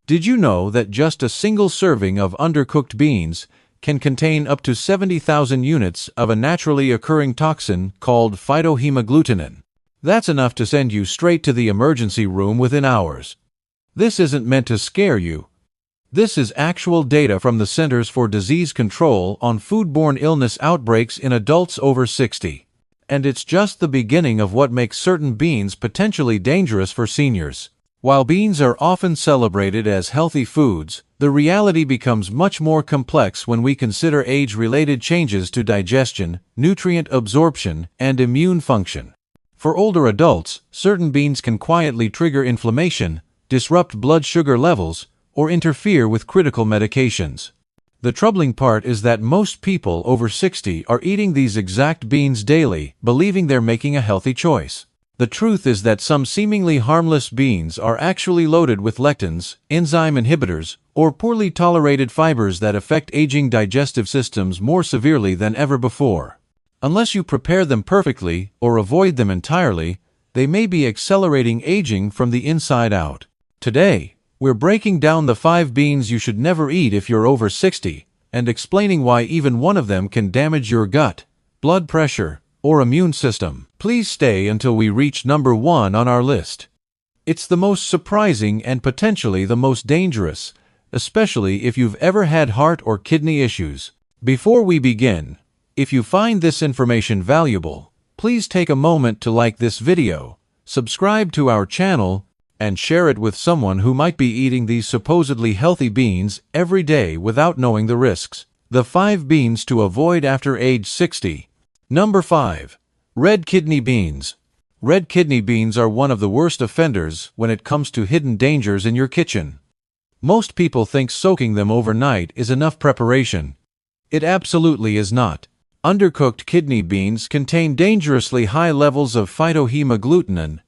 Did you know that just a single serving of undercooked beans can contain up to 70,000 units of a naturally occurring toxin called phytohemagglutinin? That's enough to send you straight to the emergency room within hours. This isn't meant to scare you. This is actual data from the Centers for Disease Control on foodborne illness outbreaks in adults over 60. And it's just the beginning of what makes certain beans potentially dangerous for seniors. While beans are often celebrated as healthy foods, the reality becomes much more complex when we consider age-related changes to digestion, nutrient absorption, and immune function. For older adults, certain beans can quietly trigger inflammation, disrupt blood sugar levels, or interfere with critical medications. The troubling part is that most people over 60 are eating these exact beans daily, believing they're making a healthy choice. The truth is that some seemingly harmless beans are actually loaded with lectins, enzyme inhibitors, or poorly tolerated fibers that affect aging digestive systems more severely than ever before. Unless you prepare them perfectly or avoid them entirely, they may be accelerating aging from the inside out. Today, we're breaking down the 5 beans you should never eat if you're over 60, and explaining why even one of them can damage your gut, blood pressure, or immune system. Please stay until we reach number 1 on our list. It's the most surprising and potentially the most dangerous, especially if you've ever had heart or kidney issues. Before we begin, if you find this information valuable, please take a moment to like this video, subscribe to our channel, and share it with someone who might be eating these supposedly healthy beans every day without knowing the risks. The 5 beans to avoid after age 60. Number 5. Red kidney beans. Red kidney beans are one of the worst offenders when it comes to hidden dangers in your kitchen. Most people think soaking them overnight is enough preparation. It absolutely is not. Undercooked kidney beans contain dangerously high levels of phytohemagglutinin,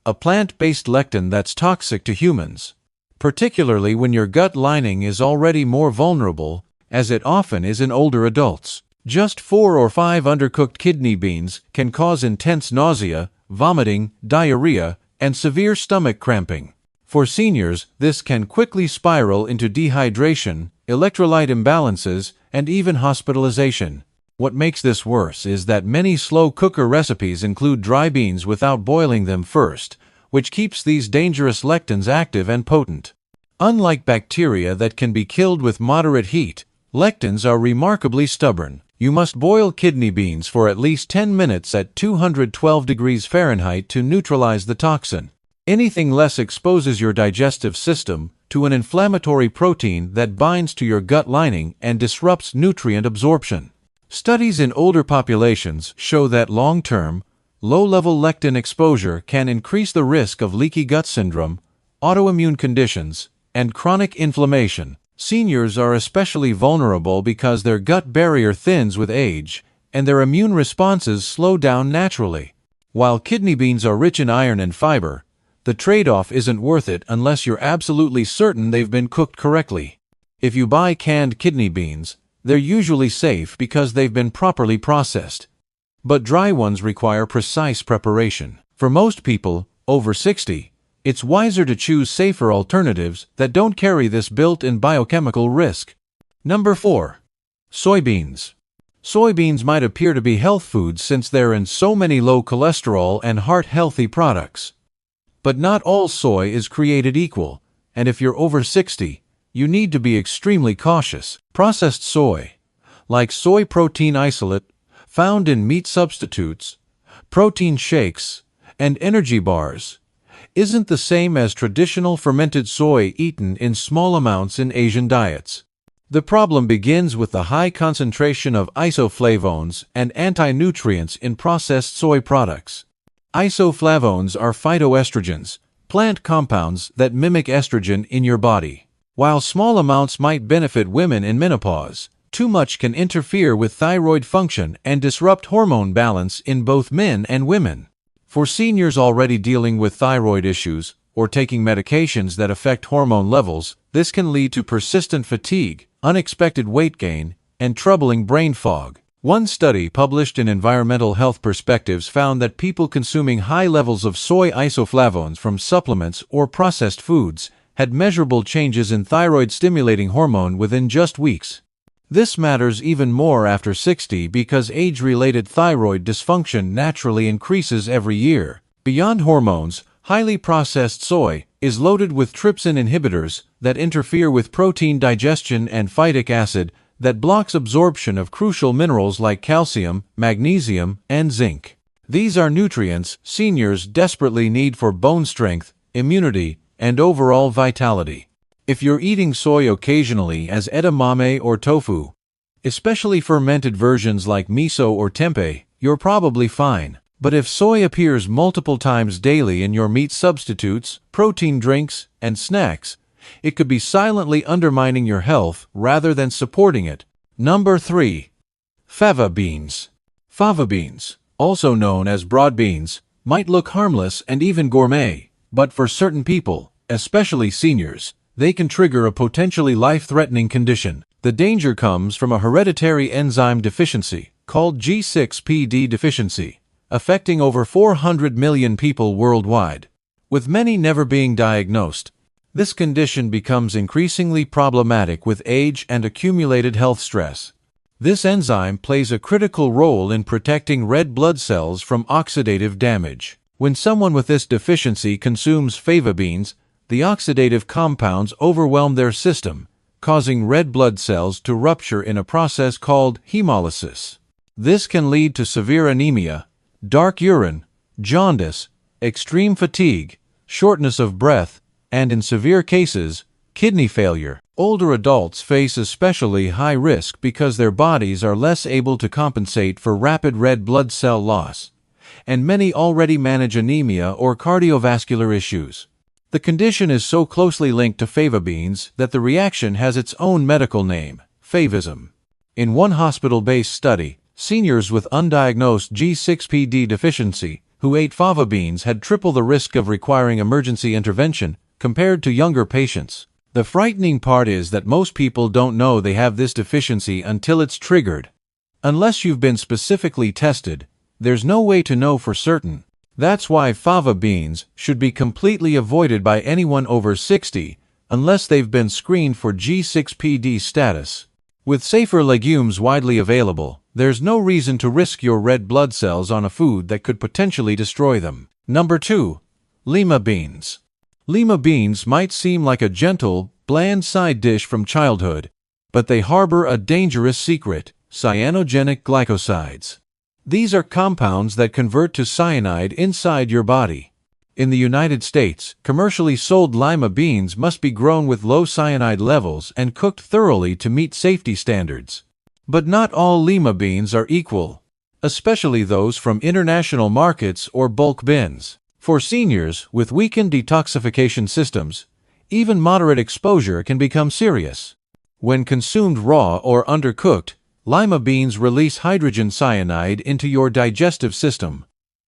a plant-based lectin that's toxic to humans, particularly when your gut lining is already more vulnerable, as it often is in older adults. Just 4 or 5 undercooked kidney beans can cause intense nausea, vomiting, diarrhea, and severe stomach cramping. For seniors, this can quickly spiral into dehydration, electrolyte imbalances, and even hospitalization. What makes this worse is that many slow cooker recipes include dry beans without boiling them first, which keeps these dangerous lectins active and potent. Unlike bacteria that can be killed with moderate heat, lectins are remarkably stubborn. You must boil kidney beans for at least 10 minutes at 212 degrees Fahrenheit to neutralize the toxin. Anything less exposes your digestive system to an inflammatory protein that binds to your gut lining and disrupts nutrient absorption. Studies in older populations show that long-term, low-level lectin exposure can increase the risk of leaky gut syndrome, autoimmune conditions, and chronic inflammation. Seniors are especially vulnerable because their gut barrier thins with age, and their immune responses slow down naturally. While kidney beans are rich in iron and fiber, the trade-off isn't worth it unless you're absolutely certain they've been cooked correctly. If you buy canned kidney beans, they're usually safe because they've been properly processed. But dry ones require precise preparation. For most people, over 60, it's wiser to choose safer alternatives that don't carry this built-in biochemical risk. Number 4. Soybeans. Soybeans might appear to be health foods since they're in so many low cholesterol and heart-healthy products. But not all soy is created equal, and if you're over 60, you need to be extremely cautious. Processed soy, like soy protein isolate, found in meat substitutes, protein shakes, and energy bars, isn't the same as traditional fermented soy eaten in small amounts in Asian diets. The problem begins with the high concentration of isoflavones and anti-nutrients in processed soy products. Isoflavones are phytoestrogens, plant compounds that mimic estrogen in your body. While small amounts might benefit women in menopause, too much can interfere with thyroid function and disrupt hormone balance in both men and women. For seniors already dealing with thyroid issues or taking medications that affect hormone levels, this can lead to persistent fatigue, unexpected weight gain, and troubling brain fog. One study published in Environmental Health Perspectives found that people consuming high levels of soy isoflavones from supplements or processed foods had measurable changes in thyroid-stimulating hormone within just weeks. This matters even more after 60 because age-related thyroid dysfunction naturally increases every year. Beyond hormones, highly processed soy is loaded with trypsin inhibitors that interfere with protein digestion and phytic acid that blocks absorption of crucial minerals like calcium, magnesium, and zinc. These are nutrients seniors desperately need for bone strength, immunity, and overall vitality. If you're eating soy occasionally as edamame or tofu, especially fermented versions like miso or tempeh, you're probably fine. But if soy appears multiple times daily in your meat substitutes, protein drinks, and snacks, it could be silently undermining your health rather than supporting it. Number 3. Fava beans. Fava beans, also known as broad beans, might look harmless and even gourmet, but for certain people, especially seniors, they can trigger a potentially life-threatening condition. The danger comes from a hereditary enzyme deficiency called G6PD deficiency, affecting over 400 million people worldwide, with many never being diagnosed. This condition becomes increasingly problematic with age and accumulated health stress. This enzyme plays a critical role in protecting red blood cells from oxidative damage. When someone with this deficiency consumes fava beans, the oxidative compounds overwhelm their system, causing red blood cells to rupture in a process called hemolysis. This can lead to severe anemia, dark urine, jaundice, extreme fatigue, shortness of breath, and in severe cases, kidney failure. Older adults face especially high risk because their bodies are less able to compensate for rapid red blood cell loss, and many already manage anemia or cardiovascular issues. The condition is so closely linked to fava beans that the reaction has its own medical name, favism. In one hospital-based study, seniors with undiagnosed G6PD deficiency who ate fava beans had triple the risk of requiring emergency intervention compared to younger patients. The frightening part is that most people don't know they have this deficiency until it's triggered. Unless you've been specifically tested, there's no way to know for certain. That's why fava beans should be completely avoided by anyone over 60 unless they've been screened for G6PD status. With safer legumes widely available, there's no reason to risk your red blood cells on a food that could potentially destroy them. Number 2. Lima beans. Lima beans might seem like a gentle, bland side dish from childhood, but they harbor a dangerous secret: cyanogenic glycosides. These are compounds that convert to cyanide inside your body. In the United States, commercially sold lima beans must be grown with low cyanide levels and cooked thoroughly to meet safety standards. But not all lima beans are equal, especially those from international markets or bulk bins. For seniors with weakened detoxification systems, even moderate exposure can become serious. When consumed raw or undercooked, lima beans release hydrogen cyanide into your digestive system.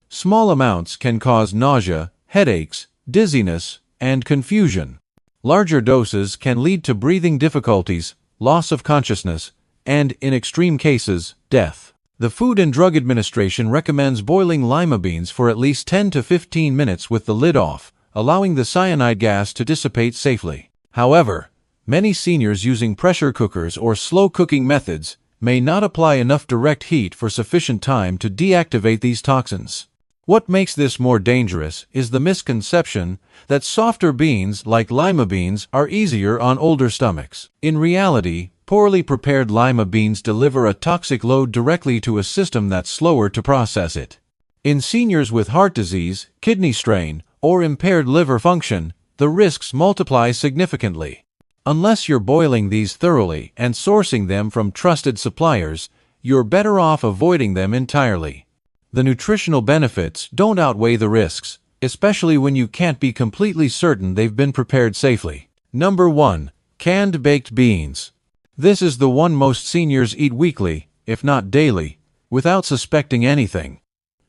Small amounts can cause nausea, headaches, dizziness, and confusion. Larger doses can lead to breathing difficulties, loss of consciousness, and, in extreme cases, death. The Food and Drug Administration recommends boiling lima beans for at least 10 to 15 minutes with the lid off, allowing the cyanide gas to dissipate safely. However, many seniors using pressure cookers or slow cooking methods may not apply enough direct heat for sufficient time to deactivate these toxins. What makes this more dangerous is the misconception that softer beans like lima beans are easier on older stomachs. In reality, poorly prepared lima beans deliver a toxic load directly to a system that's slower to process it. In seniors with heart disease, kidney strain, or impaired liver function, the risks multiply significantly. Unless you're boiling these thoroughly and sourcing them from trusted suppliers, you're better off avoiding them entirely. The nutritional benefits don't outweigh the risks, especially when you can't be completely certain they've been prepared safely. Number 1. Canned baked beans. This is the one most seniors eat weekly, if not daily, without suspecting anything.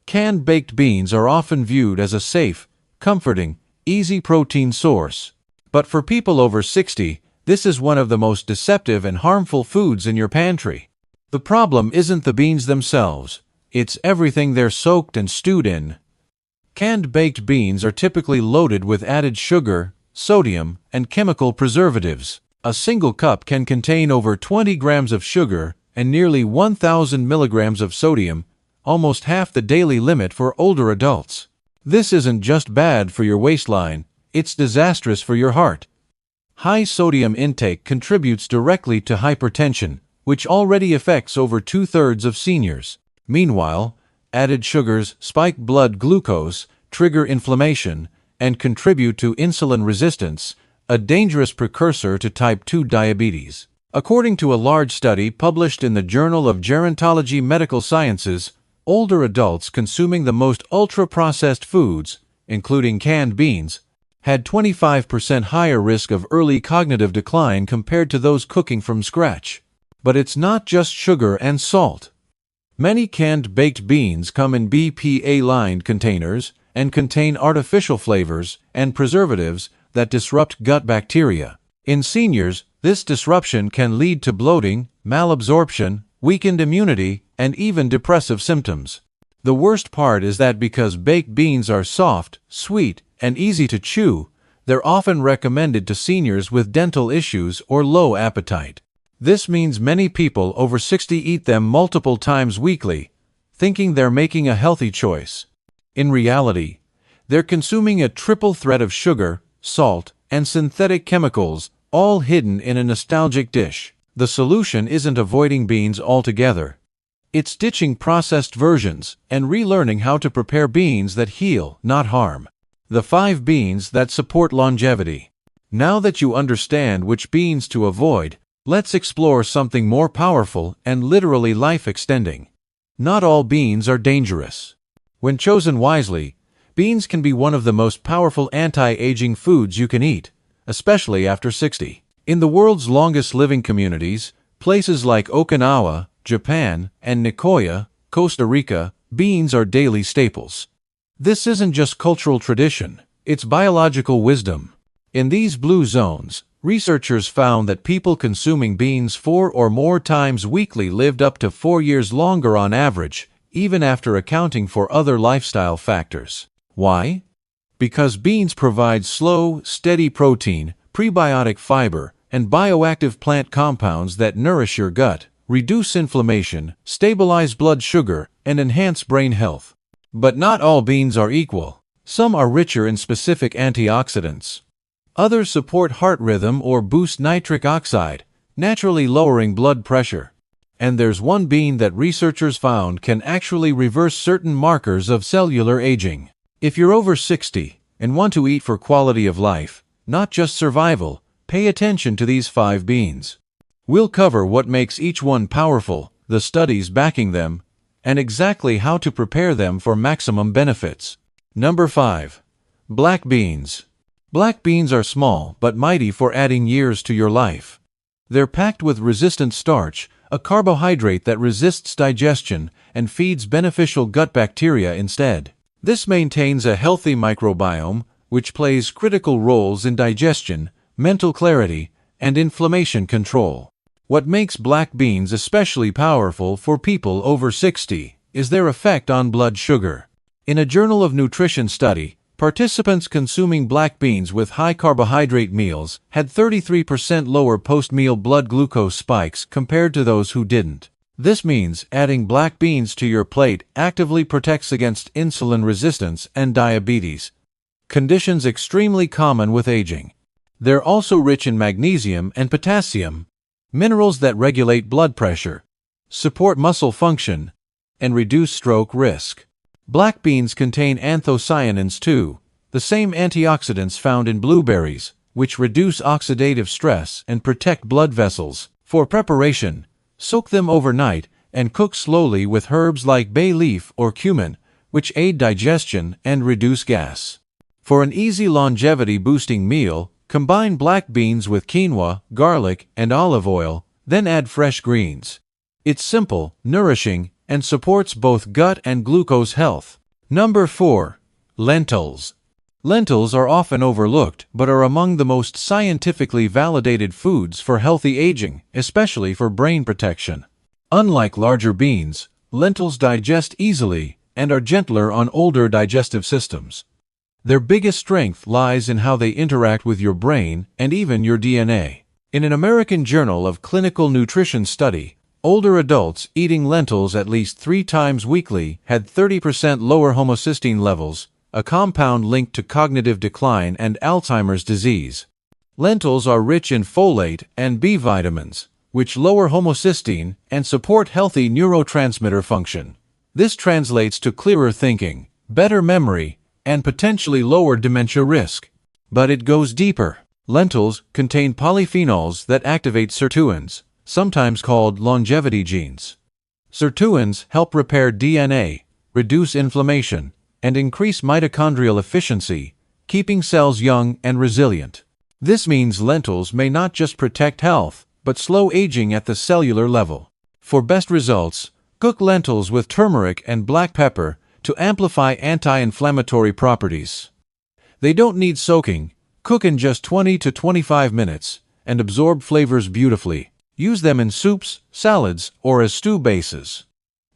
Canned baked beans are often viewed as a safe, comforting, easy protein source. But for people over 60, this is one of the most deceptive and harmful foods in your pantry. The problem isn't the beans themselves, it's everything they're soaked and stewed in. Canned baked beans are typically loaded with added sugar, sodium, and chemical preservatives. A single cup can contain over 20 grams of sugar and nearly 1,000 milligrams of sodium, almost half the daily limit for older adults. This isn't just bad for your waistline, it's disastrous for your heart. High sodium intake contributes directly to hypertension, which already affects over 2/3 of seniors. Meanwhile, added sugars spike blood glucose, trigger inflammation, and contribute to insulin resistance, a dangerous precursor to type 2 diabetes. According to a large study published in the Journal of Gerontology Medical Sciences, older adults consuming the most ultra-processed foods, including canned beans, had 25% higher risk of early cognitive decline compared to those cooking from scratch. But it's not just sugar and salt. Many canned baked beans come in BPA-lined containers and contain artificial flavors and preservatives that disrupt gut bacteria. In seniors, this disruption can lead to bloating, malabsorption, weakened immunity, and even depressive symptoms. The worst part is that because baked beans are soft, sweet, and easy to chew, they're often recommended to seniors with dental issues or low appetite. This means many people over 60 eat them multiple times weekly, thinking they're making a healthy choice. In reality, they're consuming a triple threat of sugar, salt, and synthetic chemicals, all hidden in a nostalgic dish. The solution isn't avoiding beans altogether. It's ditching processed versions and relearning how to prepare beans that heal, not harm. The 5 beans that support longevity. Now that you understand which beans to avoid, let's explore something more powerful and literally life-extending. Not all beans are dangerous. When chosen wisely, beans can be one of the most powerful anti-aging foods you can eat, especially after 60. In the world's longest-living communities, places like Okinawa, Japan, and Nicoya, Costa Rica, beans are daily staples. This isn't just cultural tradition, it's biological wisdom. In these blue zones, researchers found that people consuming beans 4 or more times weekly lived up to 4 years longer on average, even after accounting for other lifestyle factors. Why? Because beans provide slow, steady protein, prebiotic fiber, and bioactive plant compounds that nourish your gut, reduce inflammation, stabilize blood sugar, and enhance brain health. But not all beans are equal. Some are richer in specific antioxidants. Others support heart rhythm or boost nitric oxide, naturally lowering blood pressure. And there's one bean that researchers found can actually reverse certain markers of cellular aging. If you're over 60 and want to eat for quality of life, not just survival, pay attention to these 5 beans. We'll cover what makes each one powerful, the studies backing them, and exactly how to prepare them for maximum benefits. Number 5. Black beans. Black beans are small but mighty for adding years to your life. They're packed with resistant starch, a carbohydrate that resists digestion and feeds beneficial gut bacteria instead. This maintains a healthy microbiome, which plays critical roles in digestion, mental clarity, and inflammation control. What makes black beans especially powerful for people over 60 is their effect on blood sugar. In a Journal of Nutrition study, participants consuming black beans with high carbohydrate meals had 33% lower post-meal blood glucose spikes compared to those who didn't. This means adding black beans to your plate actively protects against insulin resistance and diabetes, conditions extremely common with aging. They're also rich in magnesium and potassium, minerals that regulate blood pressure, support muscle function, and reduce stroke risk. Black beans contain anthocyanins too, the same antioxidants found in blueberries, which reduce oxidative stress and protect blood vessels. For preparation, soak them overnight and cook slowly with herbs like bay leaf or cumin, which aid digestion and reduce gas. For an easy longevity-boosting meal, combine black beans with quinoa, garlic, and olive oil, then add fresh greens. It's simple, nourishing, and supports both gut and glucose health. Number 4. Lentils. Lentils are often overlooked but are among the most scientifically validated foods for healthy aging, especially for brain protection. Unlike larger beans, lentils digest easily and are gentler on older digestive systems. Their biggest strength lies in how they interact with your brain and even your DNA. In an American Journal of Clinical Nutrition study, older adults eating lentils at least 3 times weekly had 30% lower homocysteine levels, a compound linked to cognitive decline and Alzheimer's disease. Lentils are rich in folate and B vitamins, which lower homocysteine and support healthy neurotransmitter function. This translates to clearer thinking, better memory, and potentially lower dementia risk. But it goes deeper. Lentils contain polyphenols that activate sirtuins, sometimes called longevity genes. Sirtuins help repair DNA, reduce inflammation, and increase mitochondrial efficiency, keeping cells young and resilient. This means lentils may not just protect health, but slow aging at the cellular level. For best results, cook lentils with turmeric and black pepper to amplify anti-inflammatory properties. They don't need soaking. Cook in just 20 to 25 minutes and absorb flavors beautifully. Use them in soups, salads, or as stew bases.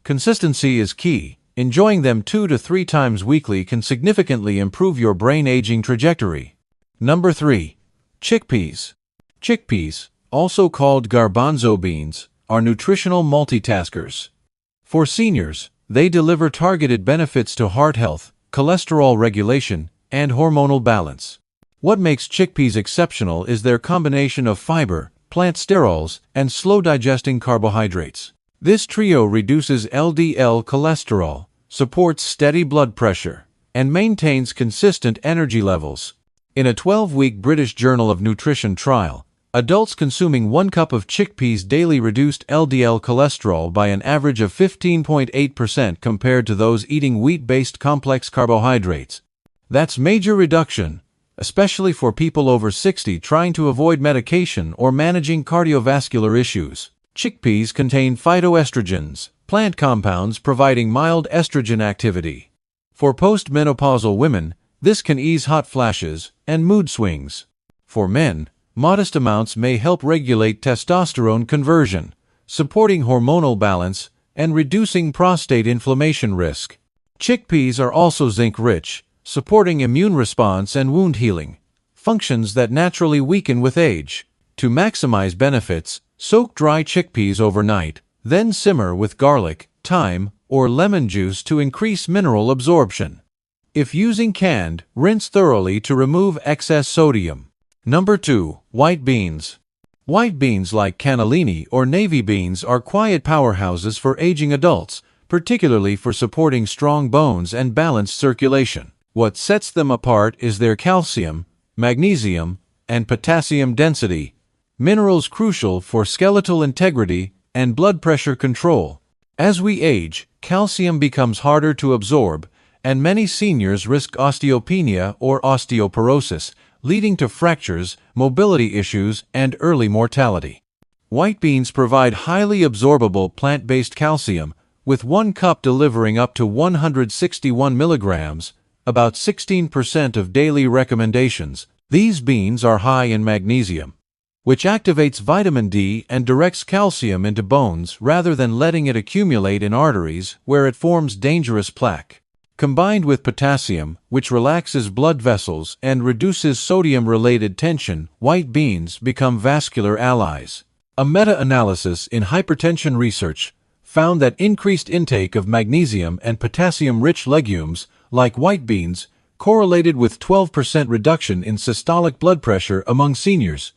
Consistency is key. Enjoying them 2 to 3 times weekly can significantly improve your brain aging trajectory. Number 3. Chickpeas. Chickpeas, also called garbanzo beans, are nutritional multitaskers. For seniors, they deliver targeted benefits to heart health, cholesterol regulation, and hormonal balance. What makes chickpeas exceptional is their combination of fiber, plant sterols, and slow-digesting carbohydrates. This trio reduces LDL cholesterol, supports steady blood pressure, and maintains consistent energy levels. In a 12-week British Journal of Nutrition trial, adults consuming 1 cup of chickpeas daily reduced LDL cholesterol by an average of 15.8% compared to those eating wheat-based complex carbohydrates. That's major reduction, especially for people over 60 trying to avoid medication or managing cardiovascular issues. Chickpeas contain phytoestrogens, plant compounds providing mild estrogen activity. For postmenopausal women, this can ease hot flashes and mood swings. For men, modest amounts may help regulate testosterone conversion, supporting hormonal balance and reducing prostate inflammation risk. Chickpeas are also zinc-rich, supporting immune response and wound healing, functions that naturally weaken with age. To maximize benefits, soak dry chickpeas overnight, then simmer with garlic, thyme, or lemon juice to increase mineral absorption. If using canned, rinse thoroughly to remove excess sodium. Number 2. White beans. White beans like cannellini or navy beans are quiet powerhouses for aging adults, particularly for supporting strong bones and balanced circulation. What sets them apart is their calcium, magnesium, and potassium density, minerals crucial for skeletal integrity and blood pressure control. As we age, calcium becomes harder to absorb, and many seniors risk osteopenia or osteoporosis, leading to fractures, mobility issues, and early mortality. White beans provide highly absorbable plant-based calcium, with 1 cup delivering up to 161 milligrams, about 16% of daily recommendations. These beans are high in magnesium, which activates vitamin D and directs calcium into bones rather than letting it accumulate in arteries where it forms dangerous plaque. Combined with potassium, which relaxes blood vessels and reduces sodium-related tension, white beans become vascular allies. A meta-analysis in hypertension research found that increased intake of magnesium and potassium-rich legumes, like white beans, correlated with 12% reduction in systolic blood pressure among seniors.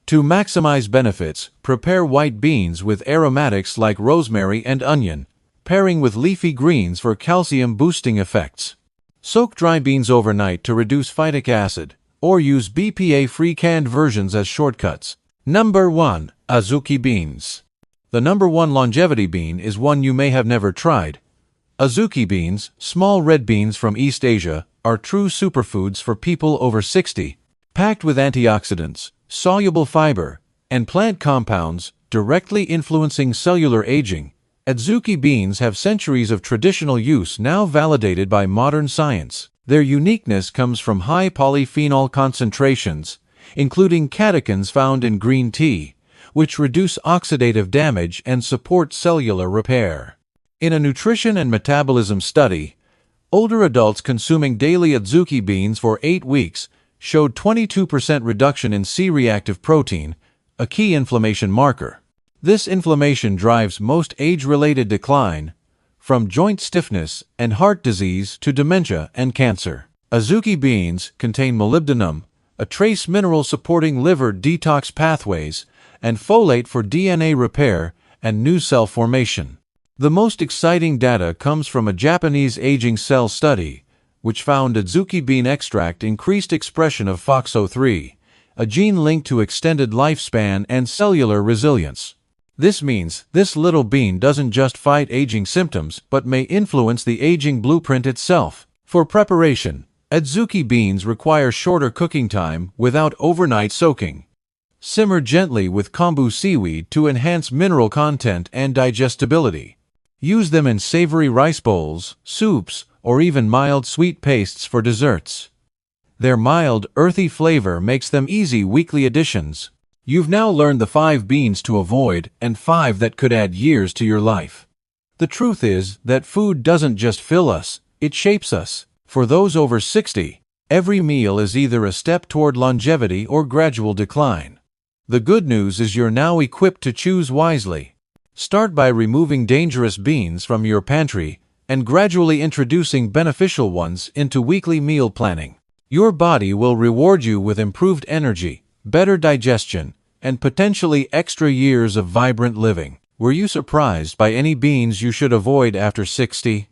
To maximize benefits, prepare white beans with aromatics like rosemary and onion, pairing with leafy greens for calcium-boosting effects. Soak dry beans overnight to reduce phytic acid, or use BPA-free canned versions as shortcuts. Number 1. Azuki beans. The number 1 longevity bean is one you may have never tried. Azuki beans, small red beans from East Asia, are true superfoods for people over 60. Packed with antioxidants, soluble fiber, and plant compounds directly influencing cellular aging, Azuki beans have centuries of traditional use now validated by modern science. Their uniqueness comes from high polyphenol concentrations, including catechins found in green tea, which reduce oxidative damage and support cellular repair. In a nutrition and metabolism study, Older adults consuming daily adzuki beans for 8 weeks showed 22% reduction in C-reactive protein, a key inflammation marker. This inflammation drives most age-related decline, from joint stiffness and heart disease to dementia and cancer. Adzuki beans contain molybdenum, a trace mineral supporting liver detox pathways, and folate for DNA repair and new cell formation. The most exciting data comes from a Japanese aging cell study, which found adzuki bean extract increased expression of FOXO3, a gene linked to extended lifespan and cellular resilience. This means this little bean doesn't just fight aging symptoms but may influence the aging blueprint itself. For preparation, adzuki beans require shorter cooking time without overnight soaking. Simmer gently with kombu seaweed to enhance mineral content and digestibility. Use them in savory rice bowls, soups, or even mild sweet pastes for desserts. Their mild, earthy flavor makes them easy weekly additions. You've now learned the 5 beans to avoid and 5 that could add years to your life. The truth is that food doesn't just fill us, it shapes us. For those over 60, every meal is either a step toward longevity or gradual decline. The good news is you're now equipped to choose wisely. Start by removing dangerous beans from your pantry and gradually introducing beneficial ones into weekly meal planning. Your body will reward you with improved energy, better digestion, and potentially extra years of vibrant living. Were you surprised by any beans you should avoid after 60?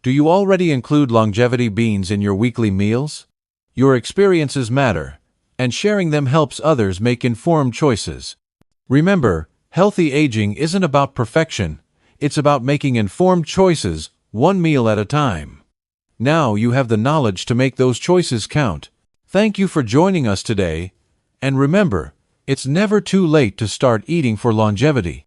Do you already include longevity beans in your weekly meals? Your experiences matter, and sharing them helps others make informed choices. Remember, healthy aging isn't about perfection, it's about making informed choices, one meal at a time. Now you have the knowledge to make those choices count. Thank you for joining us today, and remember, it's never too late to start eating for longevity.